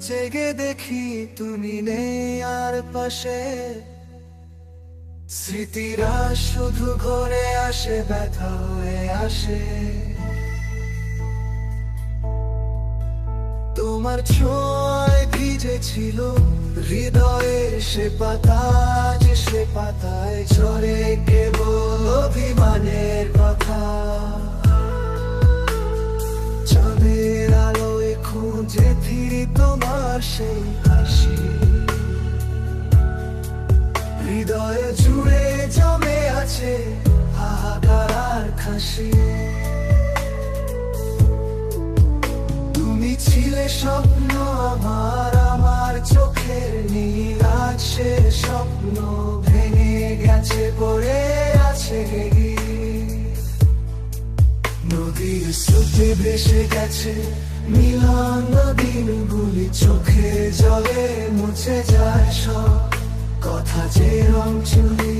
জেগে দেখি তুমি নেই আর পাশে। স্মৃতিরা শুধু ঘরে আসে, ব্যথা হয়ে আসে। তোমার ছোঁয়ায় ভিজেছিল হৃদয়ের সে পাতা, যে সে পাতায় ঝরে কেবল অভিমানের কথা। চাঁদের আলোয় খুঁজে ফিরি তোমার সেই হাসি, হৃদয়ে জুড়ে জমে আছে হাহাকার আর খাসি। তুমি ছিলে স্বপ্ন আমার, আমার চোখের নীল। আজ সে স্বপ্ন ভেঙে গেছে, পড়ে আছে নদীর স্রোতে ভেসে গেছে মিলন দিনগুলি। চোখে জলে মুছে যায় সব কথা, যে রং চুলি।